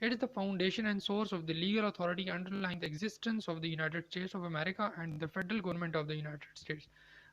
It is the foundation and source of the legal authority underlying the existence of the United States of America and the federal government of the United States.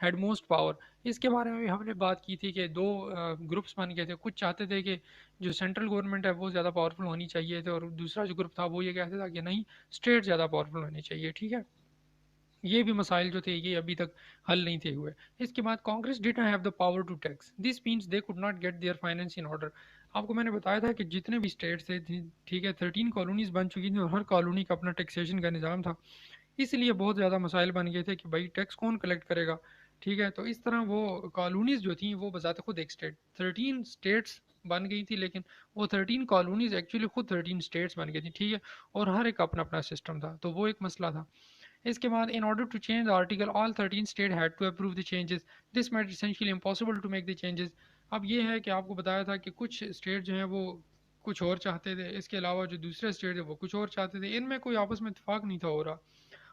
had most power. اس کے بارے میں بھی ہم نے بات کی تھی کہ دو گروپس بن گئے تھے. کچھ چاہتے تھے کہ جو سینٹرل گورنمنٹ ہے وہ زیادہ پاورفل ہونی چاہیے تھے، اور دوسرا جو گروپ تھا وہ یہ کہتا تھا کہ نہیں، اسٹیٹ زیادہ پاورفل ہونی چاہیے. ٹھیک ہے، یہ بھی مسائل جو تھے یہ ابھی تک حل نہیں تھے ہوئے. اس کے بعد Congress ڈid not have the power to tax. This means they could not get their finance in order. آپ کو میں نے بتایا تھا کہ جتنے بھی اسٹیٹس تھے، ٹھیک ہے، 13 کالونیز بن چکی تھیں اور ہر کالونی کا اپنا ٹیکسیشن کا نظام تھا. اس لیے بہت زیادہ مسائل بن گئے تھے کہ بھائی ٹیکس کون کلیکٹ کرے گا. ٹھیک ہے، تو اس طرح وہ کالونیز جو تھیں وہ بذات خود ایک اسٹیٹ 13 اسٹیٹس بن گئی تھی، لیکن وہ 13 کالونیز ایکچولی خود 13 اسٹیٹس بن گئی تھیں. ٹھیک ہے، اور ہر ایک اپنا اپنا سسٹم تھا، تو وہ ایک مسئلہ تھا. اس کے بعد in order to change the article all 13 state had to approve the changes. This made it essentially impossible to make the changes. اب یہ ہے کہ آپ کو بتایا تھا کہ کچھ اسٹیٹ جو ہیں وہ کچھ اور چاہتے تھے، اس کے علاوہ جو دوسرے اسٹیٹ تھے وہ کچھ اور چاہتے تھے. ان میں کوئی آپس میں اتفاق نہیں تھا ہو رہا،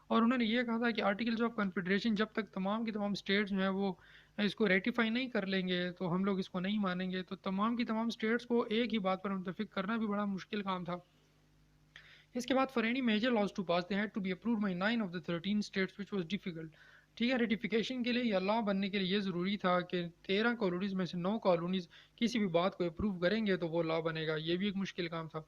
اور انہوں نے یہ کہا تھا کہ آرٹیکلز آف کنفیڈریشن جب تک تمام کی تمام اسٹیٹس جو ہیں وہ اس کو ریٹیفائی نہیں کر لیں گے تو ہم لوگ اس کو نہیں مانیں گے. تو تمام کی تمام اسٹیٹس کو ایک ہی بات پر متفق کرنا بھی بڑا مشکل کام تھا. اس کے بعد for any major laws to pass they had to be approved by 9 of the 13 states which was difficult. ٹھیک ہے، ریٹیفیکیشن کے لیے یا لا بننے کے لیے یہ ضروری تھا کہ 13 کالونیز میں سے 9 کالونیز کسی بھی بات کو اپروو کریں گے تو وہ لا بنے گا. یہ بھی ایک مشکل کام تھا.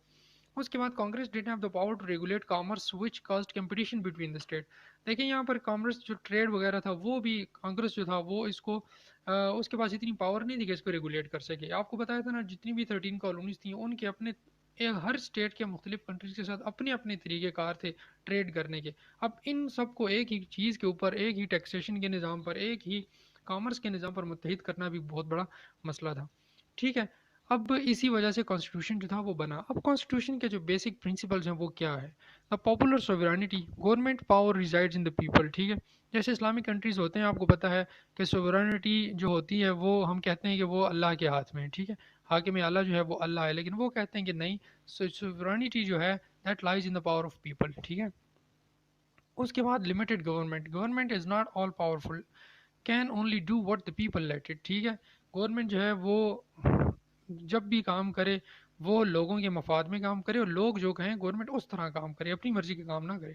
اس کے بعد Congress ڈڈن't have the power to regulate commerce which caused competition between the state. دیکھیں یہاں پر کامرس جو ٹریڈ وغیرہ تھا وہ بھی کانگریس جو تھا وہ اس کو اس کے پاس اتنی پاور نہیں تھی کہ اس کو ریگولیٹ کر سکے. آپ کو بتایا تھا نا جتنی بھی 13 کالونیز تھیں ان کے اپنے ہر اسٹیٹ کے مختلف کنٹریز کے ساتھ اپنے اپنے طریقے کار تھے ٹریڈ کرنے کے. اب ان سب کو ایک ہی چیز کے اوپر، ایک ہی ٹیکسیشن کے نظام پر، ایک ہی کامرس کے نظام پر متحد کرنا بھی بہت بڑا مسئلہ تھا. ٹھیک ہے، اب اسی وجہ سے کانسٹیٹیوشن جو تھا وہ بنا. اب کانسٹیٹیوشن کے جو بیسک پرنسپلز ہیں وہ کیا ہے؟ The popular sovereignty, government power resides in the people. ٹھیک ہے، جیسے اسلامک کنٹریز ہوتے ہیں آپ کو پتہ ہے کہ سوورینٹی جو ہوتی ہے وہ ہم کہتے ہیں کہ وہ اللہ کے ہاتھ میں ہے. ٹھیک ہے، حاکم اعلیٰ جو ہے وہ اللہ ہے، لیکن وہ کہتے ہیں کہ نہیں، سوورینٹی جو ہے that lies in the power of people. ٹھیک ہے، اس کے بعد limited government, government is not all powerful, can only do what the people let it. ٹھیک ہے، گورنمنٹ جو ہے وہ جب بھی کام کرے وہ لوگوں کے مفاد میں کام کرے، اور لوگ جو کہیں گورنمنٹ اس طرح کام کرے، اپنی مرضی کے کام نہ کرے.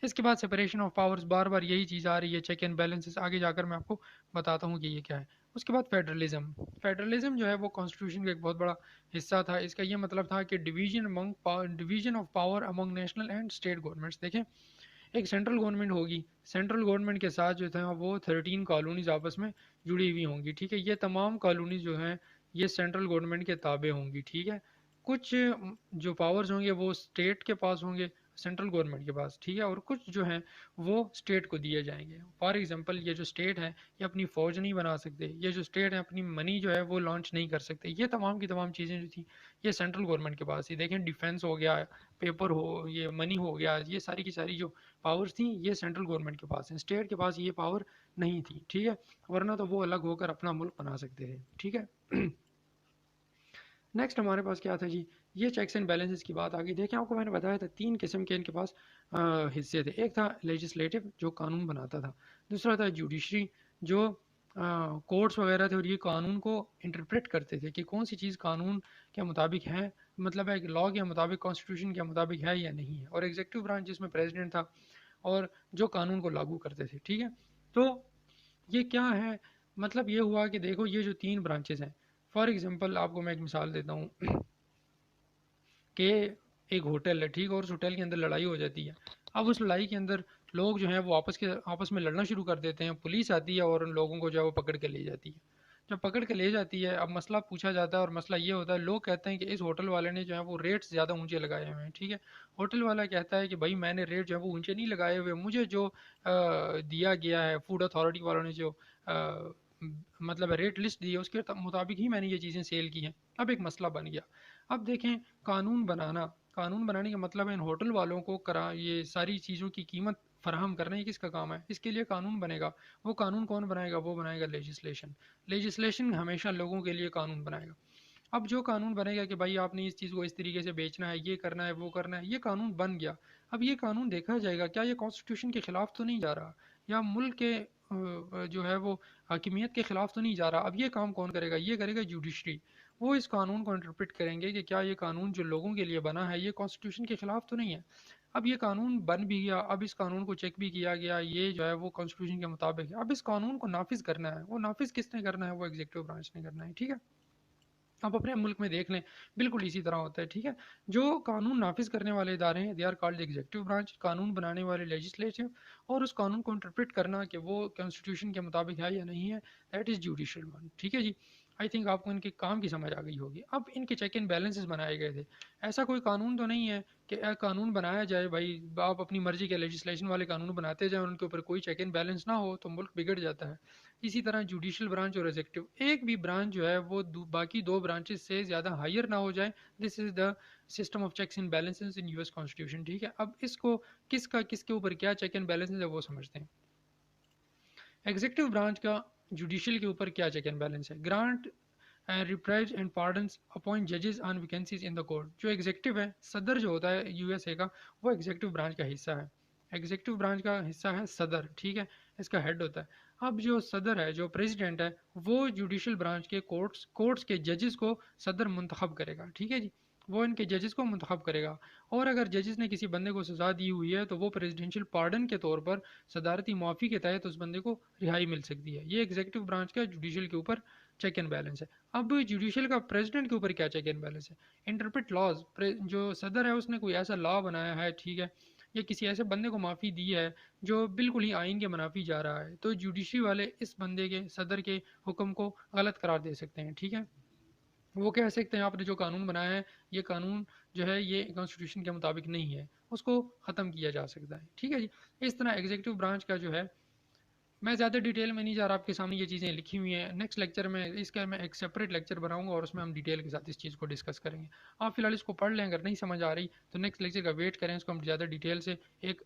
اس کے بعد سپریشن آف پاورز، بار بار یہی چیز آ رہی ہے، چیک اینڈ بیلنسز، آگے جا کر میں آپ کو بتاتا ہوں کہ یہ کیا ہے. اس کے بعد فیڈرلزم، فیڈرلزم جو ہے وہ کانسٹیٹیوشن کا ایک بہت بڑا حصہ تھا. اس کا یہ مطلب تھا کہ division of power Umang national and state governments. دیکھیں ایک سینٹرل گورنمنٹ ہوگی، سینٹرل گورنمنٹ کے ساتھ جو تھا وہ 13 کالونیز آپس میں جڑی ہوئی ہوں گی. ٹھیک ہے، یہ تمام کالونیز جو ہیں یہ سینٹرل گورنمنٹ کے تابع ہوں گی. ٹھیک ہے، کچھ جو پاورز ہوں گے وہ اسٹیٹ کے پاس ہوں گے، سینٹرل گورنمنٹ کے پاس. ٹھیک ہے، اور کچھ جو ہیں وہ اسٹیٹ کو دیے جائیں گے. فار ایگزامپل یہ جو اسٹیٹ ہے یہ اپنی فوج نہیں بنا سکتے، یہ جو اسٹیٹ ہے اپنی منی جو ہے وہ لانچ نہیں کر سکتے. یہ تمام کی تمام چیزیں جو تھیں یہ سینٹرل گورنمنٹ کے پاس ہی. دیکھیں ڈیفینس ہو گیا، پیپر ہو، یہ منی ہو گیا، یہ ساری کی ساری جو پاورز تھیں یہ سینٹرل گورنمنٹ کے پاس ہیں. اسٹیٹ کے پاس یہ پاور نہیں تھی. ٹھیک ہے، ورنہ تو وہ الگ ہو کر اپنا ملک بنا سکتے تھے. ٹھیک ہے، نیکسٹ ہمارے پاس کیا تھا جی، یہ چیکس اینڈ بیلنسز کی بات آگئی. دیکھیں آپ کو میں نے بتایا تھا 3 قسم کے ان کے پاس حصے تھے. ایک تھا لیجسلیٹو جو قانون بناتا تھا، دوسرا تھا جوڈیشری جو کورٹس وغیرہ تھے اور یہ قانون کو انٹرپریٹ کرتے تھے کہ کون سی چیز قانون کے مطابق ہے، مطلب ہے کہ لاء کے مطابق، کانسٹیٹیوشن کے مطابق ہے یا نہیں ہے. اور ایگزیکٹو برانچ جس میں پریزیڈنٹ تھا اور جو قانون کو لاگو کرتے تھے. ٹھیک ہے، تو یہ کیا ہے، مطلب یہ ہوا کہ دیکھو یہ جو 3 برانچز ہیں، فار ایگزامپل آپ کو میں ایک مثال دیتا ہوں کہ ایک ہوٹل ہے. ٹھیک ہے، اور اس ہوٹل کے اندر لڑائی ہو جاتی ہے. اب اس لڑائی کے اندر لوگ جو ہیں وہ آپس میں لڑنا شروع کر دیتے ہیں. پولیس آتی ہے اور ان لوگوں کو جو ہے وہ پکڑ کے لے جاتی ہے. جب پکڑ کے لے جاتی ہے اب مسئلہ پوچھا جاتا ہے، اور مسئلہ یہ ہوتا ہے لوگ کہتے ہیں کہ اس ہوٹل والے نے جو ہے وہ ریٹس زیادہ اونچے لگائے ہوئے ہیں. ٹھیک ہے، ہوٹل والا کہتا ہے کہ بھائی میں نے ریٹ جو ہے وہ اونچے نہیں لگائے ہوئے، مجھے جو دیا گیا ہے فوڈ اتھارٹی والوں نے جو مطلب ریٹ لسٹ دی ہے اس کے مطابق ہی میں نے یہ چیزیں سیل کی ہیں. اب ایک مسئلہ بن گیا. اب دیکھیں قانون بنانے کا مطلب ہے ان ہوٹل والوں کو یہ ساری چیزوں کی قیمت فراہم کرنا. یہ کس کا کام ہے؟ اس کے لیے قانون بنے گا. وہ قانون کون بنائے گا؟ وہ بنائے گا لیجسلیشن ہمیشہ لوگوں کے لیے قانون بنائے گا. اب جو قانون بنے گا کہ بھائی آپ نے اس چیز کو اس طریقے سے بیچنا ہے، یہ کرنا ہے، وہ کرنا ہے، یہ قانون بن گیا. اب یہ قانون دیکھا جائے گا کیا یہ کانسٹیٹیوشن کے خلاف تو نہیں جا رہا، یا ملک کے جو ہے وہ حاکمیت کے خلاف تو نہیں جا رہا. اب یہ کام کون کرے گا؟ یہ کرے گا جوڈیشری. وہ اس قانون کو انٹرپریٹ کریں گے کہ کیا یہ قانون جو لوگوں کے لیے بنا ہے یہ کانسٹیٹیوشن کے خلاف تو نہیں ہے. اب یہ قانون بن بھی گیا، اب اس قانون کو چیک بھی کیا گیا، یہ جو ہے وہ کانسٹیٹیوشن کے مطابق ہے، اب اس قانون کو نافذ کرنا ہے، وہ نافذ کس نے کرنا ہے؟ وہ ایگزیکٹو برانچ نے کرنا ہے، ٹھیک ہے؟ آپ اپنے ملک میں دیکھ لیں بالکل اسی طرح ہوتا ہے، ٹھیک ہے؟ جو قانون نافذ کرنے والے ادارے ہیں they are called executive branch, قانون بنانے والے لیجسلیچر، اور اس قانون کو انٹرپریٹ کرنا کہ وہ کانسٹیٹیوشن کے مطابق ہے یا نہیں ہے، دیٹ از جوڈیشل ون، ٹھیک ہے جی؟ آئی تھنک آپ کو ان کے کام کی سمجھ آ گئی ہوگی۔ اب ان کے چیک اینڈ بیلنسز بنائے گئے تھے، ایسا کوئی قانون تو نہیں ہے کہ قانون بنایا جائے، بھائی آپ اپنی مرضی کے لیجسلیشن والے قانون بناتے جائیں، ان کے اوپر کوئی چیک اینڈ بیلنس نہ ہو تو ملک بگڑ جاتا ہے۔ اسی طرح جوڈیشل برانچ اور ایگزیکٹو، ایک بھی برانچ جو ہے وہ باقی دو برانچز سے زیادہ ہائر نہ ہو جائے، this is the system of checks and balances in U S constitution, ٹھیک ہے؟ اب اس کو کس کے اوپر کیا چیک اینڈ بیلنسز ہے وہ سمجھتے ہیں۔ ایگزیکٹو برانچ کا جوڈیشل کے اوپر کیا چیک اینڈ بیلنس ہے؟ گرانٹ ریپرائز اینڈ پارڈنس، اپوائنٹ ججز آن ویکینسیز ان دا کورٹ۔ جو ایگزیکٹو ہے، صدر جو ہوتا ہے یو ایس اے کا، وہ ایگزیکٹو برانچ کا حصہ ہے، ایگزیکٹو برانچ کا حصہ ہے صدر، ٹھیک ہے؟ اس کا ہیڈ ہوتا ہے۔ اب جو صدر ہے، جو پریزیڈنٹ ہے، وہ جوڈیشل برانچ کے کورٹس کے ججز کو صدر منتخب کرے گا، ٹھیک ہے جی؟ وہ ان کے ججز کو منتخب کرے گا، اور اگر ججز نے کسی بندے کو سزا دی ہوئی ہے تو وہ پریزیڈینشیل پارڈن کے طور پر صدارتی معافی کے تحت اس بندے کو رہائی مل سکتی ہے۔ یہ ایگزیکٹو برانچ کا جوڈیشل کے اوپر چیک اینڈ بیلنس ہے۔ اب جوڈیشل کا پریزیڈنٹ کے اوپر کیا چیک اینڈ بیلنس ہے؟ انٹرپریٹ لاز، جو صدر ہے اس نے کوئی ایسا لا بنایا ہے، ٹھیک ہے، یا کسی ایسے بندے کو معافی دی ہے جو بالکل ہی آئین کے منافی جا رہا ہے، تو جوڈیشری والے اس بندے کے، صدر کے حکم کو غلط قرار دے سکتے ہیں، ٹھیک ہے؟ وہ کہہ سکتے ہیں آپ نے جو قانون بنایا ہے، یہ قانون جو ہے یہ کانسٹیٹیوشن کے مطابق نہیں ہے، اس کو ختم کیا جا سکتا ہے، ٹھیک ہے جی؟ اس طرح ایگزیکٹو برانچ کا جو ہے، میں زیادہ ڈیٹیل میں نہیں جا رہا، آپ کے سامنے یہ چیزیں لکھی ہوئی ہیں، نیکسٹ لیکچر میں اس کا میں ایک سیپریٹ لیکچر بناؤں گا اور اس میں ہم ڈیٹیل کے ساتھ اس چیز کو ڈسکس کریں گے۔ آپ فی الحال اس کو پڑھ لیں، اگر نہیں سمجھ آ رہی تو نیکسٹ لیکچر کا ویٹ کریں، اس کو ہم زیادہ ڈیٹیل سے ایک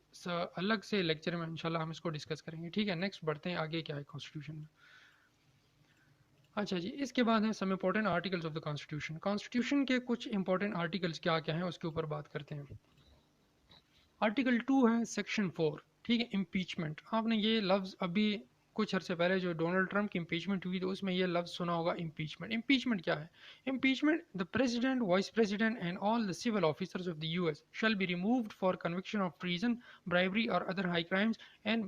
الگ سے لیکچر میں انشاءاللہ ہم اس کو ڈسکس کریں گے، ٹھیک ہے؟ نیکسٹ بڑھتے ہیں آگے، کیا ہے کانسٹیٹیوشن میں۔ اچھا جی، اس کے بعد ہیں some important articles of the constitution. Constitution کے کچھ امپورٹنٹ آرٹیکلس کیا کیا ہیں اس کے اوپر بات کرتے ہیں۔ آرٹیکل 2 ہے سیکشن 4، ٹھیک ہے، امپیچمنٹ۔ آپ نے یہ لفظ ابھی کچھ عرصے پہلے جو ڈونلڈ ٹرمپ کی امپیچمنٹ ہوئی تو اس میں یہ لفظ سنا ہوگا، امپیچمنٹ۔ امپیچمنٹ کیا ہے؟ Impeachment, the president, vice president and all the civil officers of the U S shall be removed for conviction of treason, bribery اور other high crimes and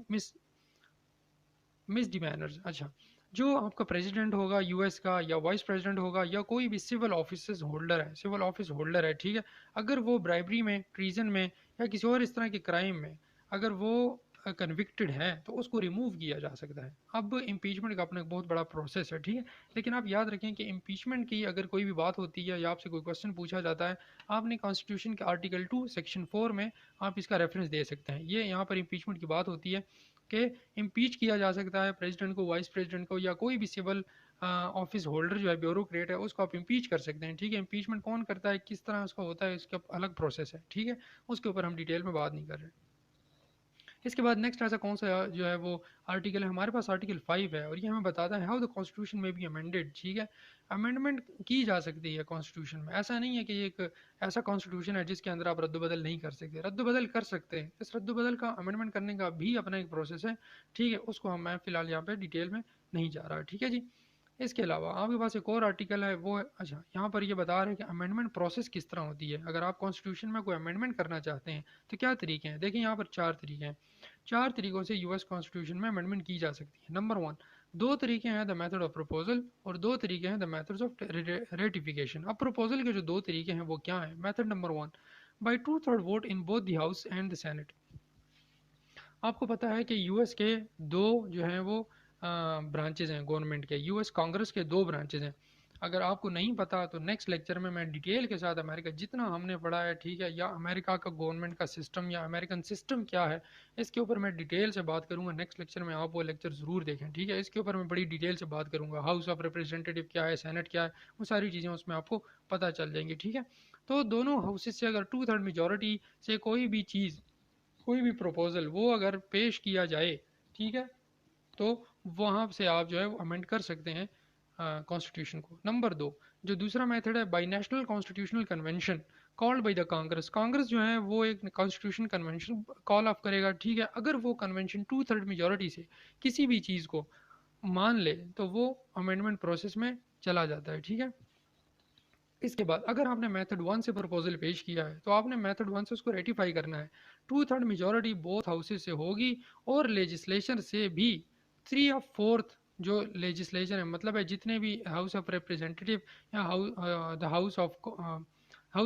misdemeanours. اچھا، جو آپ کا پریزیڈنٹ ہوگا U S کا، یا vice president ہوگا، یا کوئی بھی سول آفیسز ہولڈر ہے، سول آفس ہولڈر ہے، ٹھیک ہے، اگر وہ برائبری میں، ٹریزن میں، یا کسی اور اس طرح کے کرائم میں اگر وہ کنوکٹڈ ہے تو اس کو ریموو کیا جا سکتا ہے۔ اب امپیچمنٹ کا اپنا ایک بہت بڑا پروسیس ہے، ٹھیک ہے، لیکن آپ یاد رکھیں کہ امپیچمنٹ کی اگر کوئی بھی بات ہوتی ہے یا آپ سے کوئی کوشچن پوچھا جاتا ہے، آپ نے کانسٹیٹیوشن کے آرٹیکل 2 سیکشن 4 میں آپ اس کا ریفرنس دے سکتے ہیں۔ یہ یہاں پر امپیچمنٹ کی بات ہوتی ہے کہ امپیچ کیا جا سکتا ہے پریزیڈنٹ کو، وائس پریزیڈنٹ کو، یا کوئی بھی سول آفس ہولڈر جو ہے، بیوروکریٹ ہے، اس کو آپ امپیچ کر سکتے ہیں، ٹھیک ہے؟ امپیچمنٹ کون کرتا ہے، کس طرح اس کا ہوتا ہے، اس کا الگ پروسیس ہے، ٹھیک ہے؟ اس کے اوپر ہم ڈیٹیل میں بات نہیں کر رہے۔ اس کے بعد نیکسٹ ایسا کون سا جو ہے وہ آرٹیکل ہے ہمارے پاس؟ آرٹیکل 5 ہے، اور یہ ہمیں بتاتا ہے ہاؤ دا کانسٹیٹیوشن میں بی امینڈیڈ، ٹھیک ہے؟ امینڈمنٹ کی جا سکتی ہے کانسٹیٹیوشن میں، ایسا نہیں ہے کہ یہ ایک ایسا کانسٹیٹیوشن ہے جس کے اندر آپ رد و بدل نہیں کر سکتے، رد و بدل کر سکتے ہیں، اس رد و بدل کا، امینڈمنٹ کرنے کا بھی اپنا ایک پروسیس ہے، ٹھیک ہے؟ اس کو میں فی الحال یہاں پہ ڈیٹیل میں نہیں جا رہا، ٹھیک ہے جی؟ اس کے علاوہ آپ کے پاس ایک اور آرٹیکل ہے، وہ اچھا یہاں پر یہ بتا رہے ہیں کہ امینڈمنٹ پروسیس کس طرح ہوتی ہے۔ اگر آپ کانسٹیٹیوشن میں کوئی امینڈمنٹ کرنا چاہتے ہیں تو کیا طریقے ہیں؟ دیکھیں یہاں پر 4 طریقے ہیں، 4 طریقوں سے یو ایس کانسٹیٹیوشن میں امینڈمنٹ کی جا سکتی ہے۔ نمبر 1، 2 طریقے ہیں، دا میتھڈ آف پروپوزل، اور 2 طریقے ہیں، دا میتھڈ آف ریٹیفیکیشن۔ اب پروپوزل کے جو 2 طریقے ہیں وہ کیا ہیں؟ Method number 1، by 2/3 vote in both the House and the Senate. آپ کو پتا ہے کہ یو ایس کے 2 جو ہیں وہ برانچز ہیں گورنمنٹ کے، یو ایس کانگریس کے 2 برانچز ہیں۔ اگر آپ کو نہیں پتا تو نیکسٹ لیکچر میں ڈیٹیل کے ساتھ امریکہ جتنا ہم نے پڑھا ہے، ٹھیک ہے، یا امریکہ کا گورنمنٹ کا سسٹم یا امریکن سسٹم کیا ہے، اس کے اوپر میں ڈیٹیل سے بات کروں گا نیکسٹ لیکچر میں، آپ وہ لیکچر ضرور دیکھیں، ٹھیک ہے؟ اس کے اوپر میں بڑی ڈیٹیل سے بات کروں گا، ہاؤس آف ریپریزنٹیٹیو کیا ہے، سینٹ کیا ہے، وہ ساری چیزیں اس میں آپ کو پتہ چل جائیں گی، ٹھیک ہے؟ تو دونوں ہاؤسز سے اگر 2/3 میجورٹی سے کوئی بھی چیز، کوئی بھی پروپوزل وہ اگر پیش کیا جائے، ٹھیک ہے، تو وہاں سے آپ جو ہے وہ امینڈ کر سکتے ہیں کانسٹیٹیوشن کو۔ نمبر 2، جو دوسرا میتھڈ ہے، by national constitutional convention called by the Congress. Congress جو ہے وہ ایک کانسٹیٹیوشن کنونشن کال آف کرے گا، ٹھیک ہے؟ اگر وہ کنونشن 2/3 میجورٹی سے کسی بھی چیز کو مان لے تو وہ امینڈمنٹ پروسیس میں چلا جاتا ہے، ٹھیک ہے؟ اس کے بعد اگر آپ نے میتھڈ 1 سے پروپوزل پیش کیا ہے تو آپ نے میتھڈ 1 سے اس کو ریٹیفائی کرنا ہے. 2/3 میجورٹی بوتھ ہاؤسز سے ہوگی اور لیجسلیشن سے بھی 3/4 جو لیجسلیشن ہے مطلب ہے جتنے بھی ہاؤس آف ریپریزنٹیٹیو یا دا ہاؤس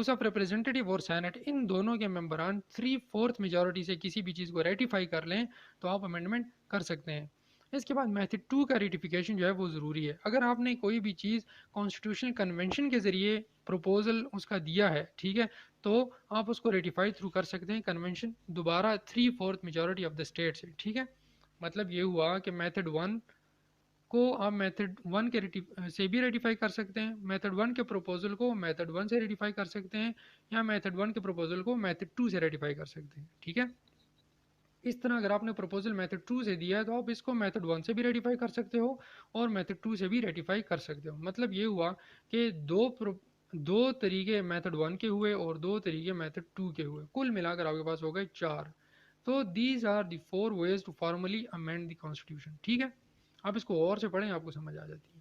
آف ریپریزنٹیٹیو اور سینٹ ان دونوں کے ممبران 3/4 میجورٹی سے کسی بھی چیز کو ریٹیفائی کر لیں تو آپ امینڈمنٹ کر سکتے ہیں. اس کے بعد میتھڈ 2 کا ریٹیفیکیشن جو ہے وہ ضروری ہے. اگر آپ نے کوئی بھی چیز کانسٹیٹیوشنل کنونشن کے ذریعے پروپوزل اس کا دیا ہے ٹھیک ہے تو آپ اس کو ریٹیفائی تھرو کر سکتے ہیں کنونشن دوبارہ 3/4 میجورٹی آف دا اسٹیٹ سے. ٹھیک ہے مطلب یہ ہوا کہ میتھڈ 1 کو آپ میتھڈ 1 کے سے بھی ریٹیفائی کر سکتے ہیں, میتھڈ 1 کے پروپوزل کو میتھڈ 1 سے ریٹیفائی کر سکتے ہیں, یا میتھڈ 1 کے پروپوزل کو میتھڈ 2 سے ریٹیفائی کر سکتے ہیں. ٹھیک ہے اس طرح اگر آپ نے پروپوزل میتھڈ 2 سے دیا ہے تو آپ اس کو میتھڈ 1 سے بھی ریٹیفائی کر سکتے ہو اور میتھڈ 2 سے بھی ریٹیفائی کر سکتے ہو. مطلب یہ ہوا کہ دو طریقے میتھڈ 1 کے ہوئے اور 2 طریقے میتھڈ 2 کے ہوئے, کل ملا کر آپ کے پاس ہو گئے 4. تو these are the 4 ways to formally amend the constitution. ٹھیک ہے آپ اس کو اور سے پڑھیں آپ کو سمجھ آ جاتی ہے,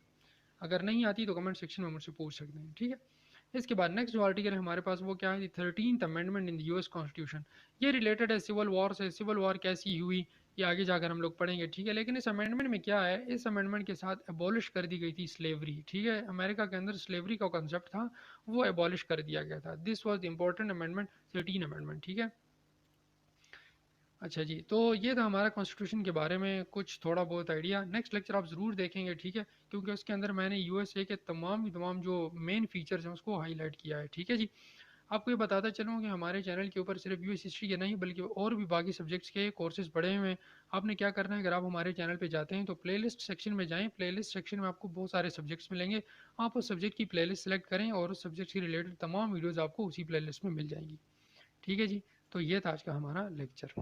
اگر نہیں آتی تو کمنٹ سیکشن میں مجھ سے پوچھ سکتے ہیں. ٹھیک ہے اس کے بعد نیکسٹ جو آرٹیکل ہے ہمارے پاس وہ کیا ہے, 13th amendment in the US constitution. یہ ریلیٹڈ ہے سول وار سے. سول وار کیسی ہوئی یہ آگے جا کر ہم لوگ پڑھیں گے. ٹھیک ہے لیکن اس امینڈمنٹ میں کیا ہے, اس امینڈمنٹ کے ساتھ ایبولش کر دی گئی تھی سلیوری. ٹھیک ہے امریکہ کے اندر سلیوری کا کنسیپٹ تھا وہ ایبولش کر دیا گیا تھا. This was the important amendment 13 amendment. ٹھیک ہے اچھا جی تو یہ تھا ہمارا کانسٹیٹیوشن کے بارے میں کچھ تھوڑا بہت آئیڈیا. نیکسٹ لیکچر آپ ضرور دیکھیں گے ٹھیک ہے کیونکہ اس کے اندر میں نے USA کے تمام جو مین فیچرز ہیں اس کو ہائی لائٹ کیا ہے. ٹھیک ہے جی آپ کو یہ بتاتا چلوں کہ ہمارے چینل کے اوپر صرف US ہسٹری کے نہیں بلکہ اور بھی باقی سبجیکٹس کے کورسز پڑے ہوئے ہیں. آپ نے کیا کرنا ہے اگر آپ ہمارے چینل پہ جاتے ہیں تو پلے لسٹ سیکشن میں جائیں. پلے لسٹ سیکشن میں آپ کو بہت سارے سبجیکٹس ملیں گے. آپ اس سبجیکٹ کی پلے لسٹ سلیکٹ کریں اور اس سبجیکٹ سے ریلیٹڈ تمام ویڈیوز آپ کو اسی پلے لسٹ میں مل جائیں گی. ٹھیک ہے جی تو یہ تھا آج کا ہمارا لیکچر.